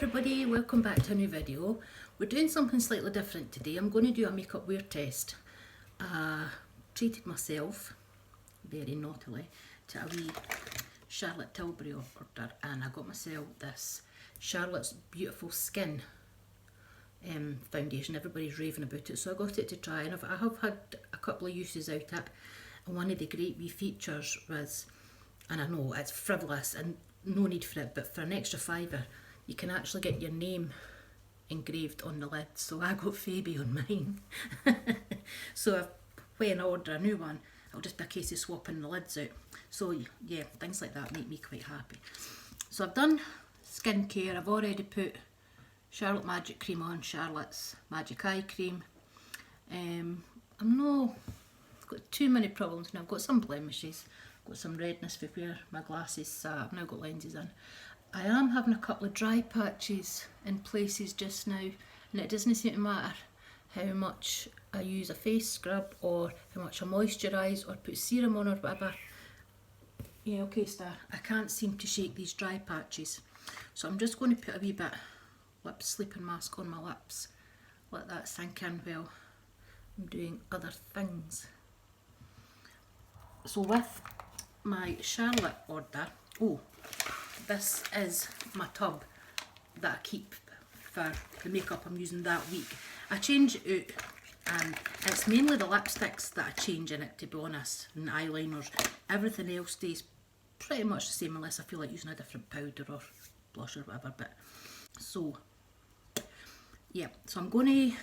everybody, welcome back to a new video. We're doing something slightly different today. I'm going to do a makeup wear test. Treated myself, very naughtily, to a wee Charlotte Tilbury order, and I got myself this Charlotte's Beautiful Skin foundation. Everybody's raving about it, so I got it to try, and I have had a couple of uses out it, and one of the great wee features was, and I know it's frivolous and no need for it, but for an extra £5 you can actually get your name engraved on the lid. So I got Phoebe on mine. So when I order a new one, it'll just be a case of swapping the lids out. So yeah, things like that make me quite happy. So I've done skincare. I've already put Charlotte Magic Cream on, Charlotte's Magic Eye Cream. I'm not got too many problems now. I've got some blemishes, got some redness for where my glasses sat. I've now got lenses in. I am having a couple of dry patches in places just now, and it doesn't seem to matter how much I use a face scrub or how much I moisturise or put serum on or whatever. Yeah, okay, Star. I can't seem to shake these dry patches. So I'm just going to put a wee bit lip sleeping mask on my lips. Let that sink in while I'm doing other things. So with my Charlotte order, this is my tub that I keep for the makeup I'm using that week. I change it out, and it's mainly the lipsticks that I change in it, to be honest, and eyeliners. Everything else stays pretty much the same unless I feel like using a different powder or blush or whatever. But so yeah, so I'm going to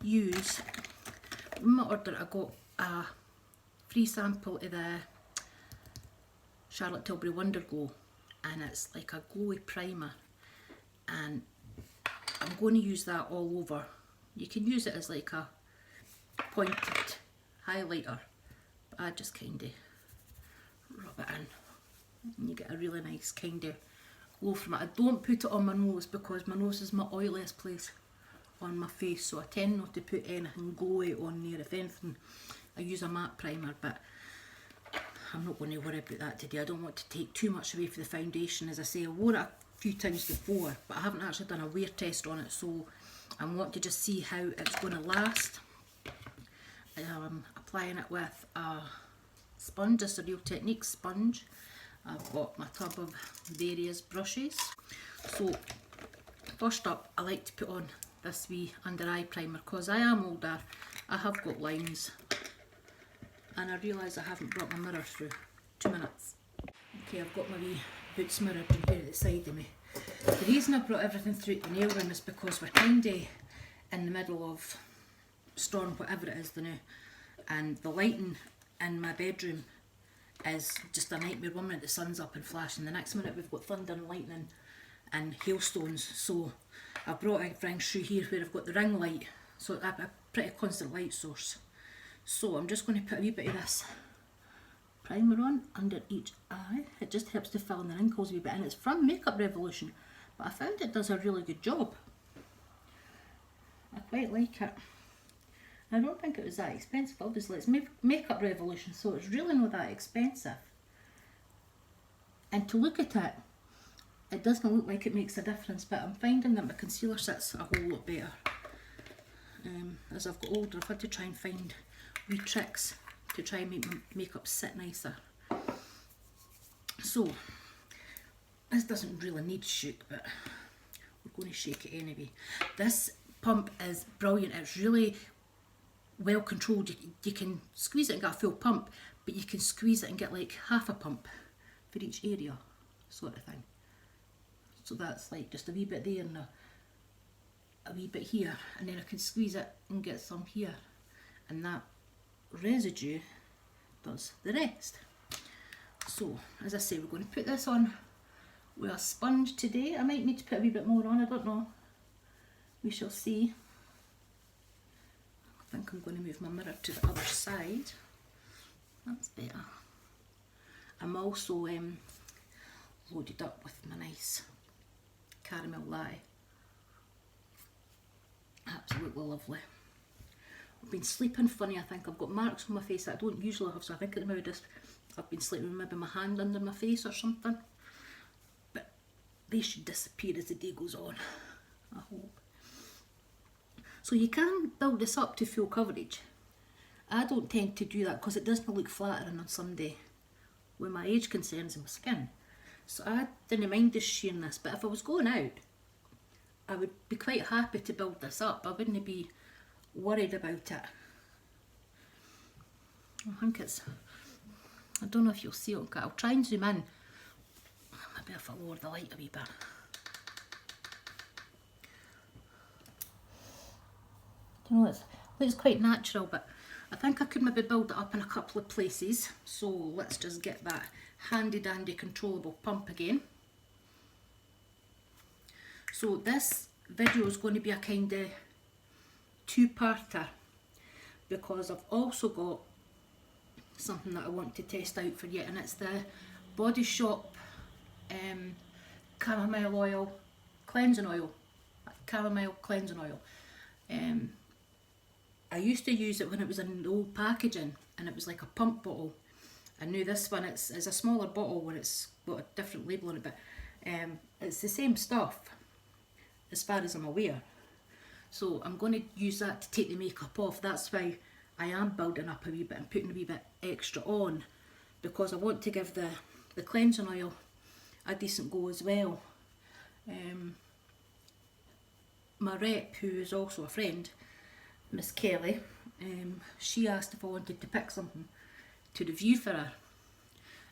use, in my order I got a free sample of the Charlotte Tilbury Wonder Glow, and it's like a glowy primer, and I'm going to use that all over. You can use it as like a pointed highlighter, but I just kind of rub it in and you get a really nice kind of glow from it. I don't put it on my nose because my nose is my oiliest place on my face, so I tend not to put anything glowy on there. If anything, I use a matte primer, but I'm not going to worry about that today. I don't want to take too much away for the foundation. As I say, I wore it a few times before, but I haven't actually done a wear test on it, so I want to just see how it's going to last. I'm applying it with a sponge. This is a Real Techniques sponge. I've got my tub of various brushes. So first up, I like to put on this wee under eye primer because I am older, I have got lines, and I realise I haven't brought my mirror through. 2 minutes. Okay, I've got my wee Boots mirror down here at the side of me. The reason I brought everything through to the nail room is because we're kind of in the middle of storm, whatever it is now, and the lighting in my bedroom is just a nightmare. 1 minute the sun's up and flashing, the next minute we've got thunder and lightning and hailstones. So I brought a ring through here where I've got the ring light, so a pretty constant light source. So I'm just going to put a wee bit of this primer on under each eye. It just helps to fill in the wrinkles a wee bit, and it's from Makeup Revolution, but I found it does a really good job. I quite like it. I don't think it was that expensive. Obviously it's Makeup Revolution, so it's really not that expensive. And to look at it, it doesn't look like it makes a difference, but I'm finding that my concealer sits a whole lot better. As I've got older, I've had to try and find wee tricks to try and make my makeup sit nicer. So this doesn't really need shake, but we're going to shake it anyway. This pump is brilliant. It's really well controlled. You can squeeze it and get a full pump, but you can squeeze it and get like half a pump for each area, sort of thing. So that's like just a wee bit there and a wee bit here, and then I can squeeze it and get some here, and that residue does the rest. So as I say, we're going to put this on with a sponge today. I might need to put a wee bit more on, I don't know, we shall see. I think I'm going to move my mirror to the other side. That's better. I'm also loaded up with my nice caramel latte. Absolutely lovely. I've been sleeping funny. I think I've got marks on my face that I don't usually have, so I think maybe just I've been sleeping with maybe my hand under my face or something. But they should disappear as the day goes on, I hope. So you can build this up to full coverage. I don't tend to do that because it doesn't look flattering on somebody with my age concerns in my skin. So I didn't mind just sharing this, but if I was going out, I would be quite happy to build this up. I wouldn't be worried about it. I think it's, I don't know if you'll see it, I'll try and zoom in. Maybe if I lower the light a wee bit. You know, it looks quite natural, but I think I could maybe build it up in a couple of places. So let's just get that handy dandy controllable pump again. So this video is going to be a kind of two-parter, because I've also got something that I want to test out for you, and it's the Body Shop chamomile oil, cleansing oil, chamomile cleansing oil. I used to use it when it was in the old packaging and it was like a pump bottle. I knew this one, it's a smaller bottle where it's got a different label on it, but it's the same stuff as far as I'm aware. So I'm going to use that to take the makeup off. That's why I am building up a wee bit and putting a wee bit extra on, because I want to give the cleansing oil a decent go as well. My rep, who is also a friend, Miss Kelly, she asked if I wanted to pick something to review for her,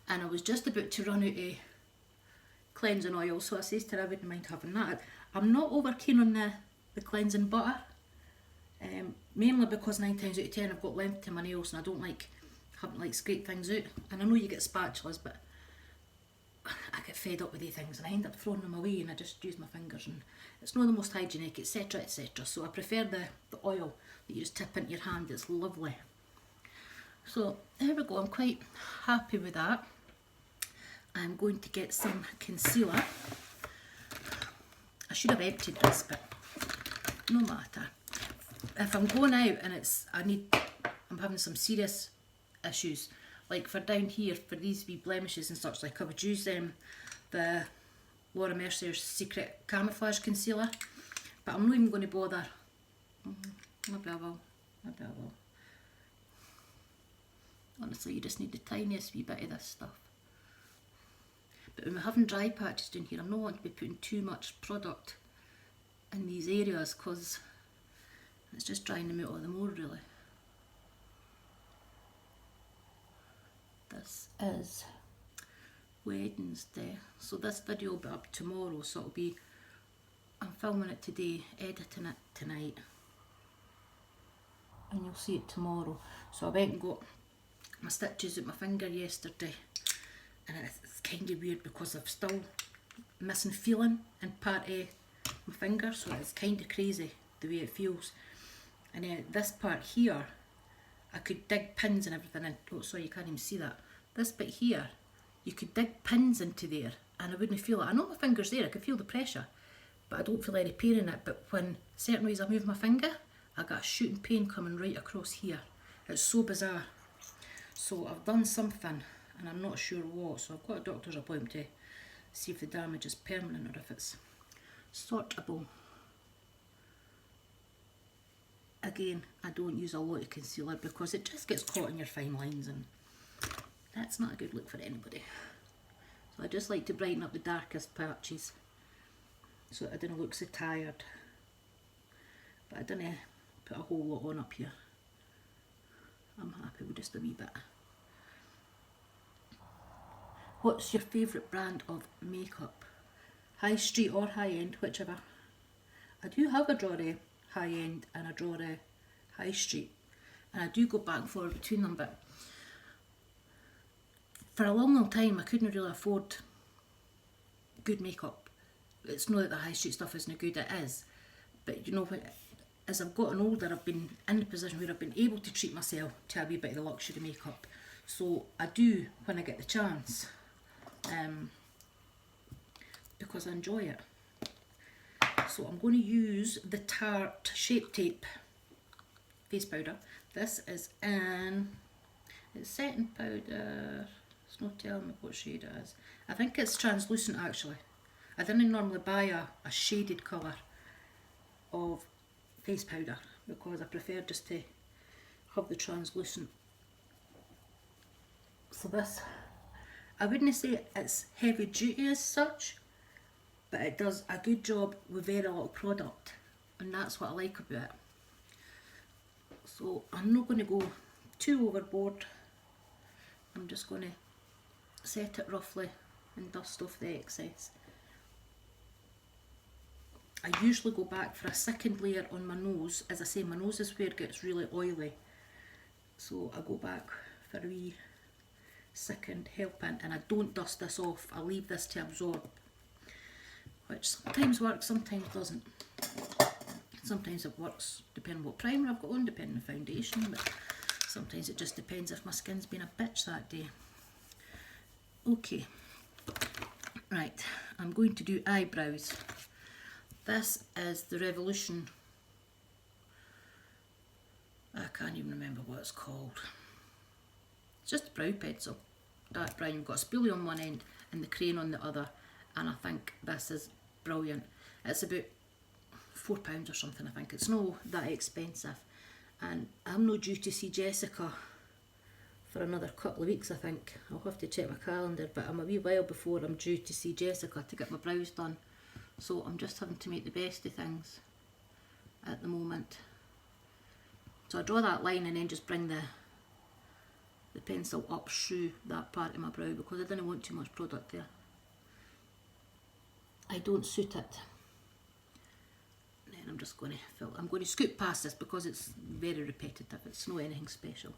and I was just about to run out of cleansing oil, so I says to her I wouldn't mind having that. I'm not over keen on the cleansing butter, mainly because 9 times out of 10 I've got length to my nails and I don't like having to scrape things out. And I know you get spatulas, but I get fed up with these things and I end up throwing them away, and I just use my fingers, and it's not the most hygienic, etc, etc. So I prefer the oil that you just tip into your hand. It's lovely. So there we go, I'm quite happy with that. I'm going to get some concealer. I should have emptied this, but no matter. If I'm going out and I'm having some serious issues, like for down here, for these wee blemishes and such, like I would use the Laura Mercier's Secret Camouflage Concealer, but I'm not even going to bother. Maybe I will. Honestly, you just need the tiniest wee bit of this stuff. But when we're having dry patches down here, I'm not wanting to be putting too much product in these areas, because it's just drying them out all the more, really. This is Wednesday, so this video will be up tomorrow, so it'll be, I'm filming it today, editing it tonight, and you'll see it tomorrow. So I went and got my stitches out my finger yesterday, and it's kind of weird because I've still missing feeling in part of my finger, so it's kind of crazy the way it feels. And then this part here, I could dig pins and everything in. Oh, sorry, you can't even see that. This bit here, you could dig pins into there and I wouldn't feel it. I know my finger's there, I can feel the pressure, but I don't feel any pain in it. But when certain ways I move my finger, I got a shooting pain coming right across here. It's so bizarre. So I've done something and I'm not sure what, so I've got a doctor's appointment to see if the damage is permanent or if it's sortable. Again, I don't use a lot of concealer because it just gets caught in your fine lines, and that's not a good look for anybody. So I just like to brighten up the darkest patches so that I don't look so tired. But I didn't put a whole lot on up here. I'm happy with just a wee bit. What's your favourite brand of makeup? High street or high end, whichever. I do have a drawer of high end and a drawer of high street, and I do go back and forth between them, but for a long time I couldn't really afford good makeup. It's not that the high street stuff isn't good, it is, but you know, as I've gotten older I've been in the position where I've been able to treat myself to a wee bit of the luxury makeup, so I do when I get the chance, because I enjoy it. So I'm going to use the Tarte Shape Tape face powder. This is it's setting powder. It's not telling me what shade it is. I think it's translucent actually. I didn't normally buy a shaded colour of face powder because I prefer just to have the translucent. So this, I wouldn't say it's heavy duty as such, but it does a good job with very little product, and that's what I like about it. So I'm not going to go too overboard. I'm just going to set it roughly and dust off the excess. I usually go back for a second layer on my nose. As I say, my nose is where it gets really oily, so I go back for a wee second helping, and I don't dust this off. I leave this to absorb, which sometimes works, sometimes doesn't. Sometimes it works depending what primer I've got on, depending on the foundation, but sometimes it just depends if my skin's been a bitch that day. Okay, right, I'm going to do eyebrows. This is the Revolution, I can't even remember what it's called. It's just a brow pencil, dark brown. You've got a spoolie on one end and the crayon on the other, and I think this is brilliant. It's about £4 or something, I think. It's not that expensive, and I'm not due to see Jessica for another couple of weeks, I think. I'll have to check my calendar, but I'm a wee while before I'm due to see Jessica to get my brows done. So I'm just having to make the best of things at the moment. So I draw that line and then just bring the pencil up through that part of my brow because I didn't want too much product there. I don't suit it. And then I'm just going to fill. I'm going to scoot past this because it's very repetitive. It's not anything special.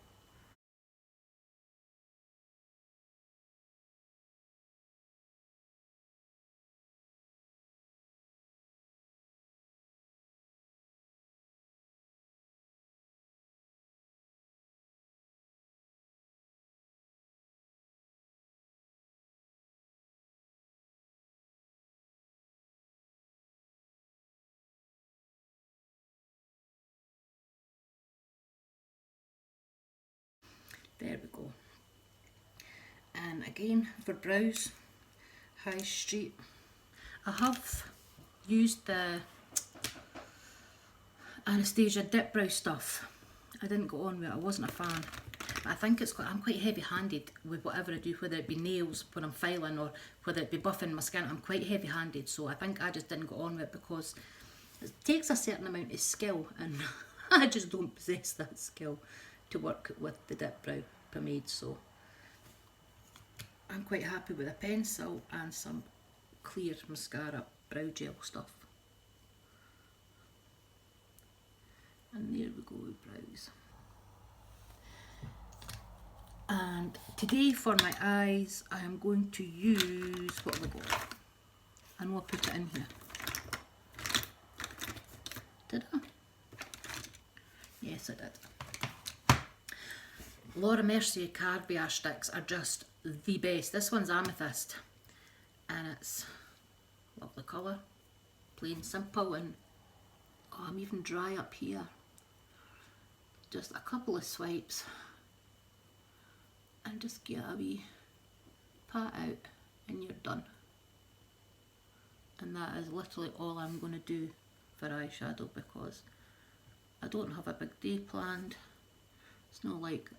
There we go. And again, for brows, High Street. I have used the Anastasia dip brow stuff. I didn't go on with it, I wasn't a fan. But I think I'm quite heavy-handed with whatever I do, whether it be nails when I'm filing or whether it be buffing my skin. I'm quite heavy-handed, so I think I just didn't go on with it because it takes a certain amount of skill, and I just don't possess that skill to work with the dip brow pomade. So I'm quite happy with a pencil and some clear mascara brow gel stuff. And there we go with brows. And today for my eyes, I am going to use, what have I got? I know I put it in here. Did I? Yes, I did. Laura Mercier Carbier sticks are just the best. This one's Amethyst, and it's lovely colour, plain simple, and oh, I'm even dry up here. Just a couple of swipes and just get a wee pat out and you're done. And that is literally all I'm going to do for eyeshadow because I don't have a big day planned. It's not like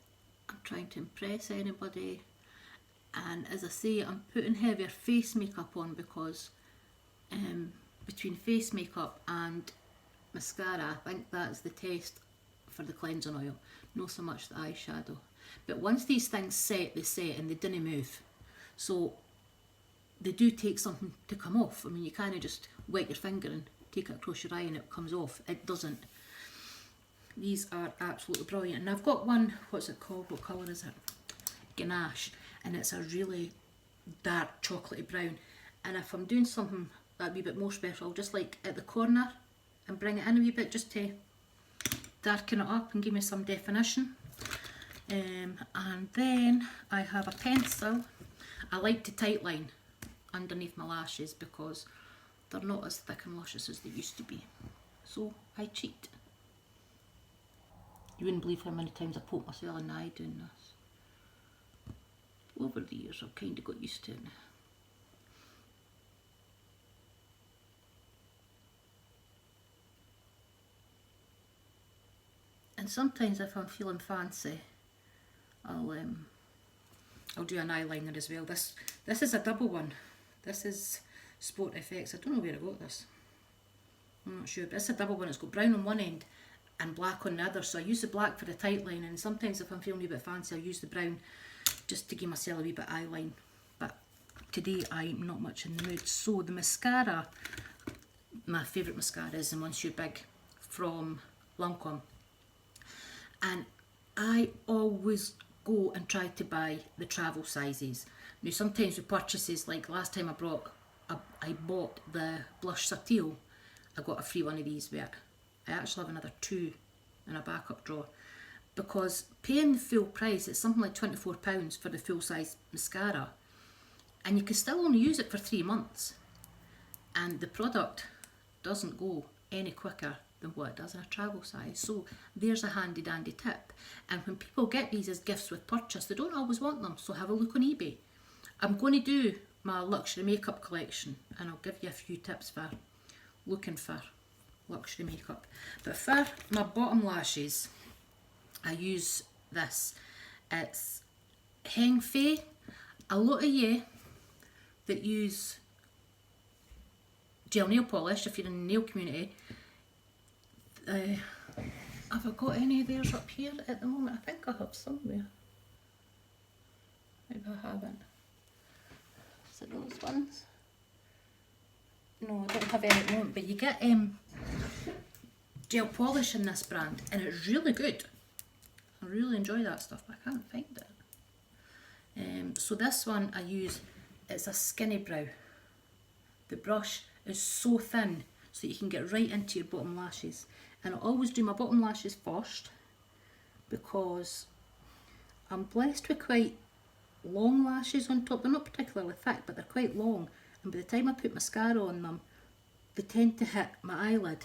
I'm trying to impress anybody. And as I say, I'm putting heavier face makeup on because between face makeup and mascara, I think that's the test for the cleansing oil, not so much the eyeshadow. But once these things set, they set and they didn't move. So they do take something to come off. I mean, you kind of just wet your finger and take it across your eye and it comes off. It doesn't. These are absolutely brilliant. And I've got one, what's it called? What colour is it? Ganache. And it's a really dark chocolatey brown. And if I'm doing something that wee bit more special, I'll just like at the corner and bring it in a wee bit just to darken it up and give me some definition. And then I have a pencil. I like to tightline underneath my lashes because they're not as thick and luscious as they used to be. So I cheat. You wouldn't believe how many times I poked myself in the eye doing this. Over the years I've kind of got used to it. And sometimes if I'm feeling fancy, I'll do an eyeliner as well. This is a double one. This is Sport FX. I don't know where I got this. I'm not sure, but it's a double one. It's got brown on one end and black on the other. So I use the black for the tight line, and sometimes if I'm feeling a wee bit fancy, I'll use the brown just to give myself a wee bit eyeline. But today I'm not much in the mood. So the mascara, my favourite mascara is the Monsieur Big from Lancome. And I always go and try to buy the travel sizes. Now sometimes with purchases, like last time I bought the blush Subtil, I got a free one of these with it. I actually have another 2 in a backup drawer, because paying the full price, it's something like £24 for the full size mascara, and you can still only use it for 3 months, and the product doesn't go any quicker than what it does in a travel size. So there's a handy dandy tip. And when people get these as gifts with purchase, they don't always want them, so have a look on eBay. I'm going to do my luxury makeup collection, and I'll give you a few tips for looking for luxury makeup. But for my bottom lashes, I use this. It's Heng Fei. A lot of you that use gel nail polish, if you're in the nail community, have I got any of theirs up here at the moment? I think I have somewhere. Maybe I haven't. Is it those ones? No, I don't have any at the moment, but you get gel polish in this brand, and it's really good. I really enjoy that stuff, but I can't find it. So this one I use, it's a skinny brow. The brush is so thin, so you can get right into your bottom lashes. And I always do my bottom lashes first, because I'm blessed with quite long lashes on top. They're not particularly thick, but they're quite long. And by the time I put mascara on them, they tend to hit my eyelid.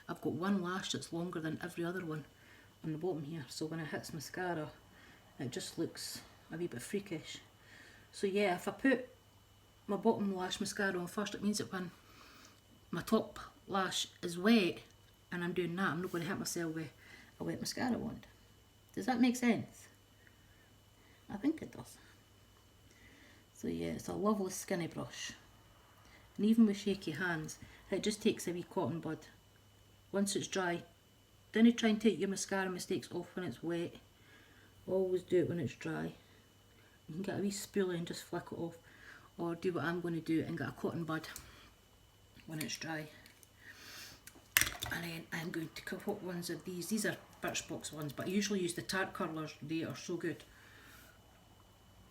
I've got one lash that's longer than every other one on the bottom here. So when it hits mascara, it just looks a wee bit freakish. So yeah, if I put my bottom lash mascara on first, it means that when my top lash is wet and I'm doing that, I'm not going to hit myself with a wet mascara wand. Does that make sense? I think it does. So yeah, it's a lovely skinny brush. And even with shaky hands, it just takes a wee cotton bud. Once it's dry, don't try and take your mascara mistakes off when it's wet. Always do it when it's dry. You can get a wee spoolie and just flick it off, or do what I'm going to do and get a cotton bud when it's dry. And then I'm going to cut what ones are these. These are Birchbox ones, but I usually use the Tarte curlers. They are so good.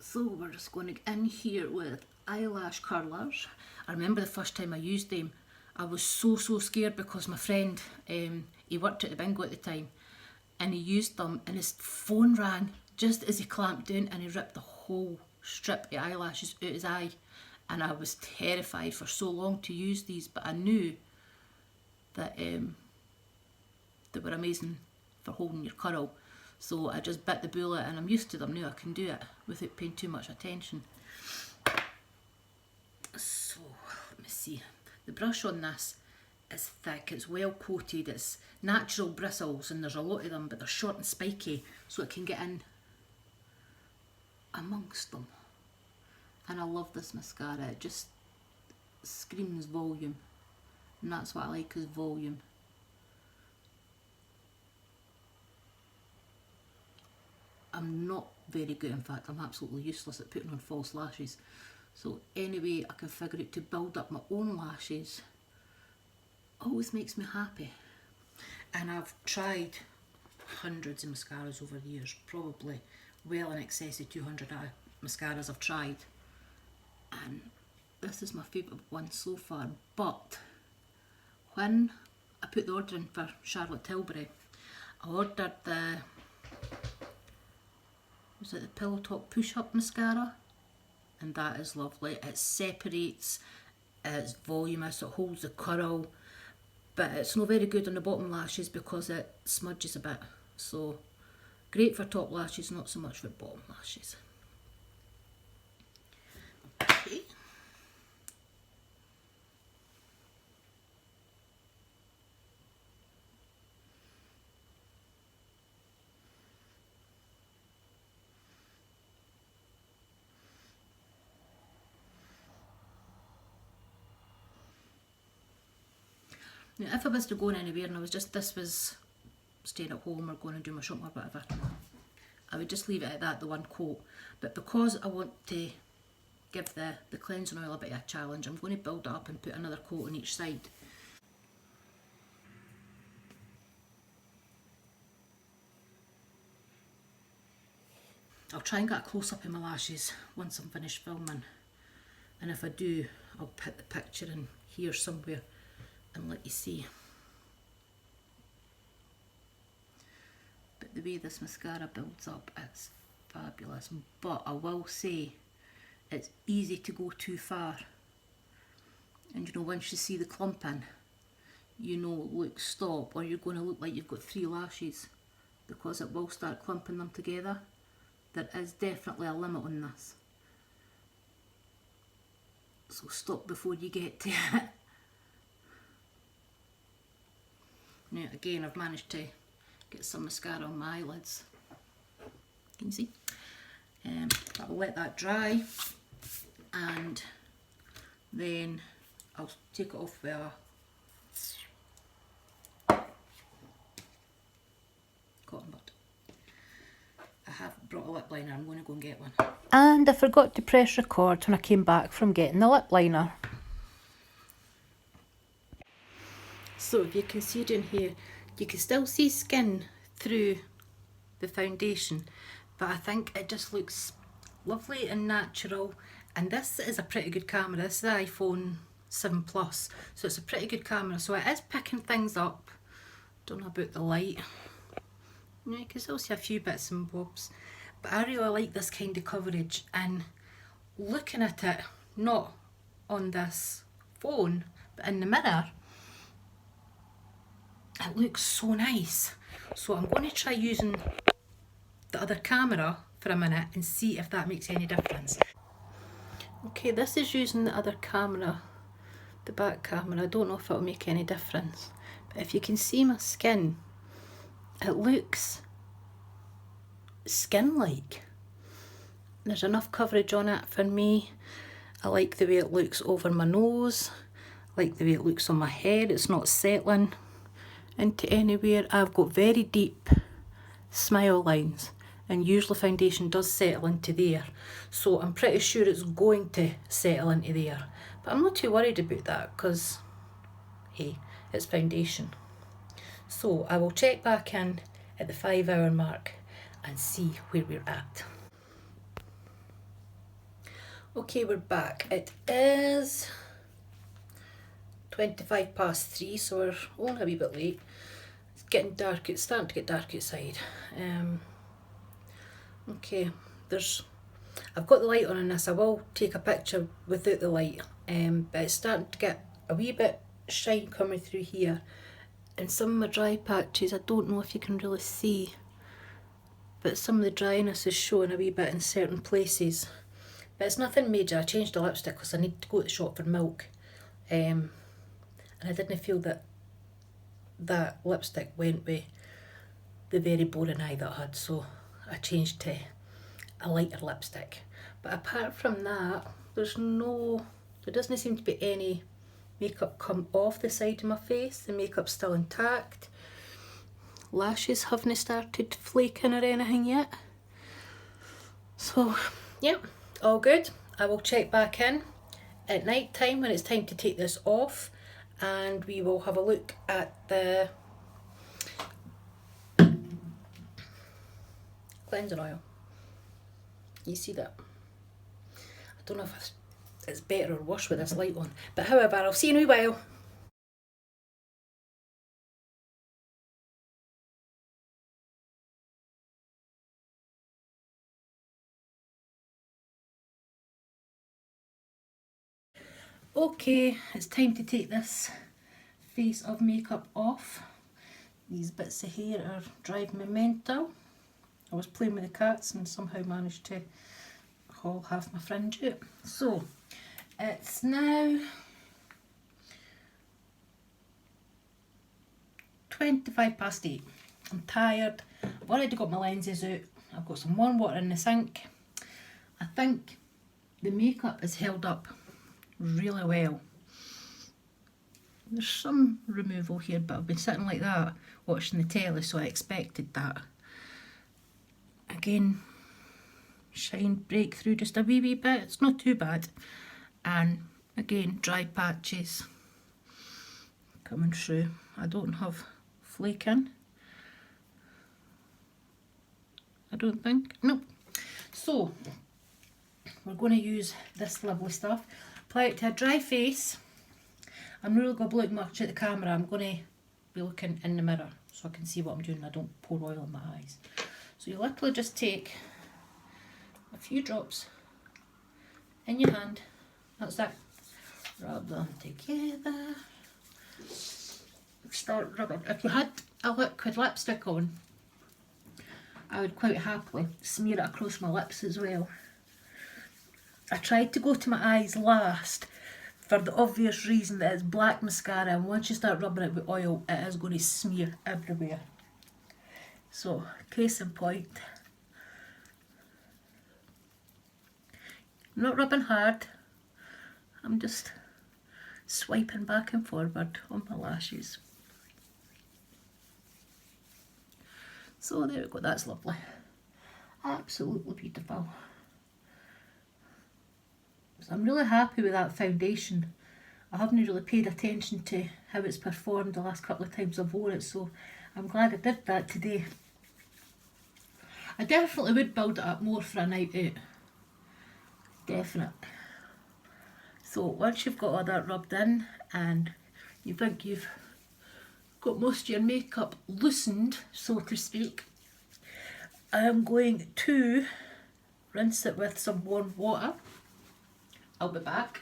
So we're just going to get in here with eyelash curlers. I remember the first time I used them, I was so scared, because my friend, he worked at the bingo at the time, and he used them and his phone rang just as he clamped down, and he ripped the whole strip of eyelashes out his eye. And I was terrified for so long to use these, but I knew that they were amazing for holding your curl. So I just bit the bullet, and I'm used to them now. I can do it without paying too much attention. So let me see. The brush on this is thick, it's well coated, it's natural bristles, and there's a lot of them, but they're short and spiky, so it can get in amongst them. And I love this mascara. It just screams volume, and that's what I like, is volume. I'm not very good, in fact I'm absolutely useless at putting on false lashes. So any way I can figure out to build up my own lashes always makes me happy. And I've tried hundreds of mascaras over the years, probably well in excess of 200 mascaras I've tried, and this is my favourite one so far. But when I put the order in for Charlotte Tilbury, I ordered the, was it the Pillow Talk Push Up Mascara, and that is lovely. It separates, it's voluminous, it holds the curl, but it's not very good on the bottom lashes because it smudges a bit. So great for top lashes, not so much for bottom lashes. Okay. Now, if I was to go anywhere and this was staying at home or going and do my shopping or whatever, I would just leave it at that, the one coat. But because I want to give the cleansing oil a bit of a challenge, I'm going to build it up and put another coat on each side. I'll try and get a close up in my lashes once I'm finished filming, and if I do, I'll put the picture in here somewhere and let you see. But the way this mascara builds up, it's fabulous. But I will say, it's easy to go too far. And you know, once you see the clumping, you know, look, stop, or you're going to look like you've got 3 lashes, because it will start clumping them together. There is definitely a limit on this. So stop before you get to it. Now again, I've managed to get some mascara on my eyelids. Can you see? I'll let that dry, and then I'll take it off with a cotton bud. I have brought a lip liner, I'm going to go and get one. And I forgot to press record when I came back from getting the lip liner. So if you can see down here, you can still see skin through the foundation, but I think it just looks lovely and natural. And this is a pretty good camera. This is the iPhone 7 Plus, so it's a pretty good camera, so it is picking things up. Don't know about the light. You can still see a few bits and bobs, but I really like this kind of coverage, and looking at it, not on this phone, but in the mirror, it looks so nice. So I'm going to try using the other camera for a minute and see if that makes any difference. Okay, this is using the other camera, the back camera. I don't know if it'll make any difference, but if you can see my skin, it looks skin-like. There's enough coverage on it for me. I like the way it looks over my nose. I like the way it looks on my head. It's not settling into anywhere. I've got very deep smile lines, and usually foundation does settle into there. So I'm pretty sure it's going to settle into there. But I'm not too worried about that, because, hey, it's foundation. So I will check back in at the 5-hour mark and see where we're at. Okay, we're back. It is 3:25, so we're only a wee bit late. It's getting dark. It's starting to get dark outside. Okay, I've got the light on this. I will take a picture without the light, but it's starting to get a wee bit shine coming through here. And some of my dry patches, I don't know if you can really see, but some of the dryness is showing a wee bit in certain places. But it's nothing major. I changed the lipstick because I need to go to the shop for milk, and I didn't feel that lipstick went with the very boring eye that I had, so I changed to a lighter lipstick. But apart from that, there doesn't seem to be any makeup come off the side of my face. The makeup's still intact. Lashes haven't started flaking or anything yet. So, yeah, all good. I will check back in at night time when it's time to take this off, and we will have a look at the cleansing oil. You see that? I don't know if it's better or worse with this light on, but however, I'll see you in a wee while. Okay, it's time to take this face of makeup off. These bits of hair are driving me mental. I was playing with the cats and somehow managed to haul half my fringe out. So, it's now 8:25. I'm tired. I've already got my lenses out. I've got some warm water in the sink. I think the makeup is held up really well. There's some removal here, but I've been sitting like that watching the telly, so I expected that. Again, shine break through just a wee bit, it's not too bad. And again, dry patches coming through. I don't have flaking, I don't think, nope. So we're going to use this lovely stuff, apply it to a dry face. I'm really going to look much at the camera, I'm going to be looking in the mirror so I can see what I'm doing. I don't pour oil in my eyes. So you literally just take a few drops in your hand, that's it. Rub them together. Start rubbing. If you had a liquid lipstick on, I would quite happily smear it across my lips as well. I tried to go to my eyes last for the obvious reason that it's black mascara, and once you start rubbing it with oil, it is going to smear everywhere. So, case in point. I'm not rubbing hard, I'm just swiping back and forward on my lashes. So there we go, that's lovely. Absolutely beautiful. So I'm really happy with that foundation. I haven't really paid attention to how it's performed the last couple of times I've worn it, so I'm glad I did that today. I definitely would build it up more for a night out. Definite. So once you've got all that rubbed in and you think you've got most of your makeup loosened, so to speak, I am going to rinse it with some warm water. I'll be back.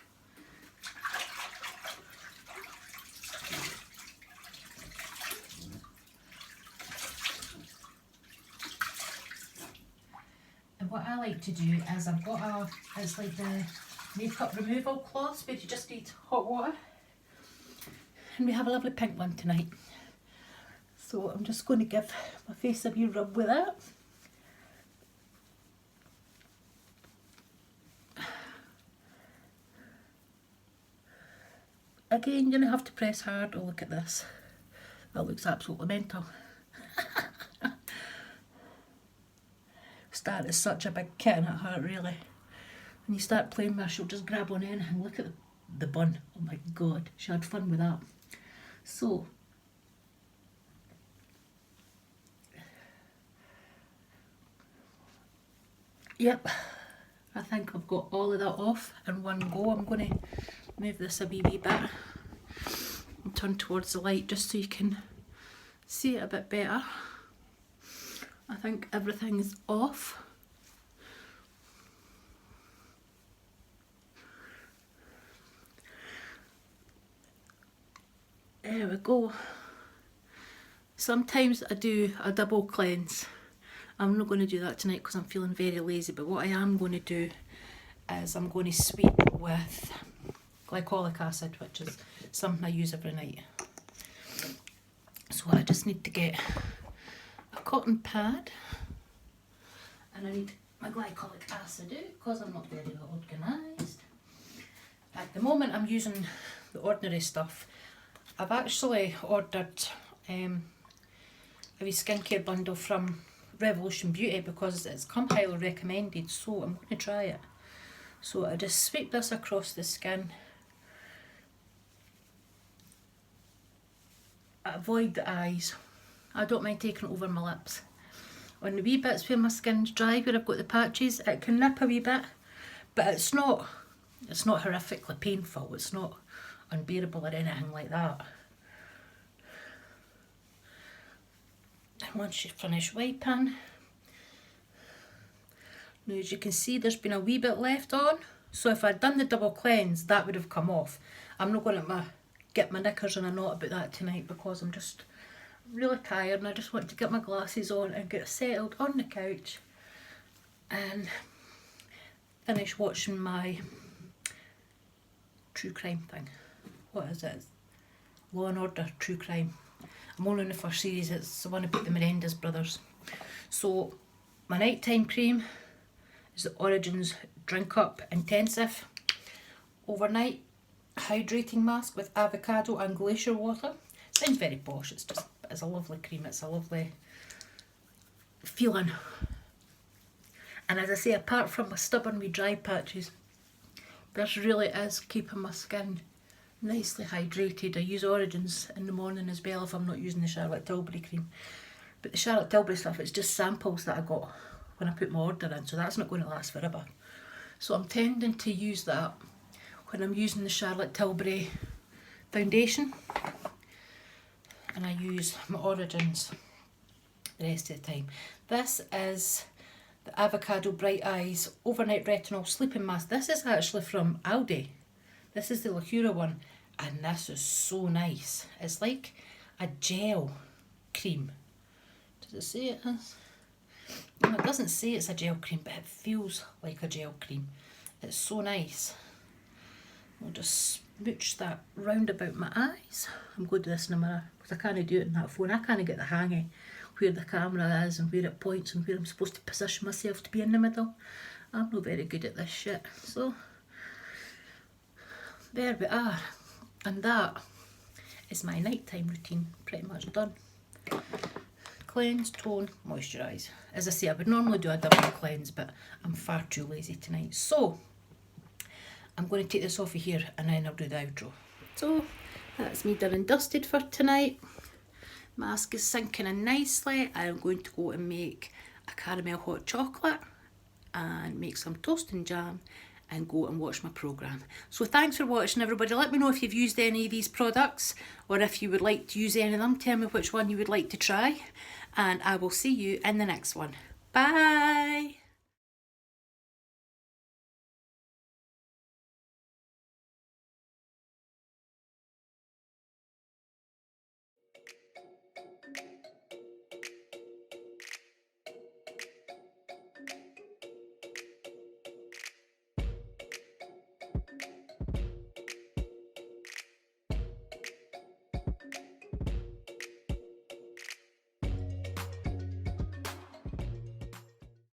And what I like to do is I've got it's like the makeup removal cloths where you just need hot water. And we have a lovely pink one tonight. So I'm just going to give my face a wee rub with it. Again, you're going to have to press hard. Oh, look at this. That looks absolutely mental. Star is such a big kitten at heart, really. When you start playing with her, she'll just grab on anything. Look at the bun. Oh my god, she had fun with that. So, yep, I think I've got all of that off in one go. I'm going to move this a wee bit and turn towards the light just so you can see it a bit better. I think everything's off. There we go. Sometimes I do a double cleanse. I'm not going to do that tonight because I'm feeling very lazy, but what I am going to do is I'm going to sweep with glycolic acid, which is something I use every night. So I just need to get a cotton pad and I need my glycolic acid out because I'm not very organised. At the moment I'm using the ordinary stuff. I've actually ordered a wee skincare bundle from Revolution Beauty because it's come highly recommended, so I'm going to try it. So I just sweep this across the skin. Avoid the eyes. I don't mind taking it over my lips. On the wee bits where my skin's dry, where I've got the patches, it can nip a wee bit, but it's not horrifically painful. It's not unbearable or anything like that. And once you finish wiping, now as you can see there's been a wee bit left on, so if I'd done the double cleanse that would have come off. I'm not going to get my knickers in a knot about that tonight because I'm just really tired and I just want to get my glasses on and get settled on the couch and finish watching my true crime thing. What is it? Law and Order True Crime. I'm only in the first series, it's the one about the Menendez brothers. So my nighttime cream is the Origins Drink Up Intensive overnight. hydrating mask with avocado and glacier water. Sounds very posh, it's a lovely cream, it's a lovely feeling. And as I say, apart from my stubborn wee dry patches, this really is keeping my skin nicely hydrated. I use Origins in the morning as well if I'm not using the Charlotte Tilbury cream. But the Charlotte Tilbury stuff, it's just samples that I got when I put my order in, so that's not going to last forever. So I'm tending to use that when I'm using the Charlotte Tilbury foundation, and I use my Origins the rest of the time. This is the Avocado Bright Eyes Overnight Retinol Sleeping Mask. This is actually from Aldi. This is the Lacura one, and this is so nice. It's like a gel cream. Does it say it is? No, it doesn't say it's a gel cream, but it feels like a gel cream. It's so nice. I'll just smooch that round about my eyes. I'm going to do this in a mirror because I can't do it in that phone. I can't get the hang of where the camera is and where it points and where I'm supposed to position myself to be in the middle. I'm not very good at this shit. So there we are. And that is my nighttime routine, pretty much done. Cleanse, tone, moisturise. As I say, I would normally do a double cleanse, but I'm far too lazy tonight. So I'm going to take this off of here and then I'll do the outro. So that's me done and dusted for tonight. Mask is sinking in nicely. I'm going to go and make a caramel hot chocolate and make some toast and jam and go and watch my programme. So thanks for watching, everybody. Let me know if you've used any of these products or if you would like to use any of them. Tell me which one you would like to try, and I will see you in the next one. Bye!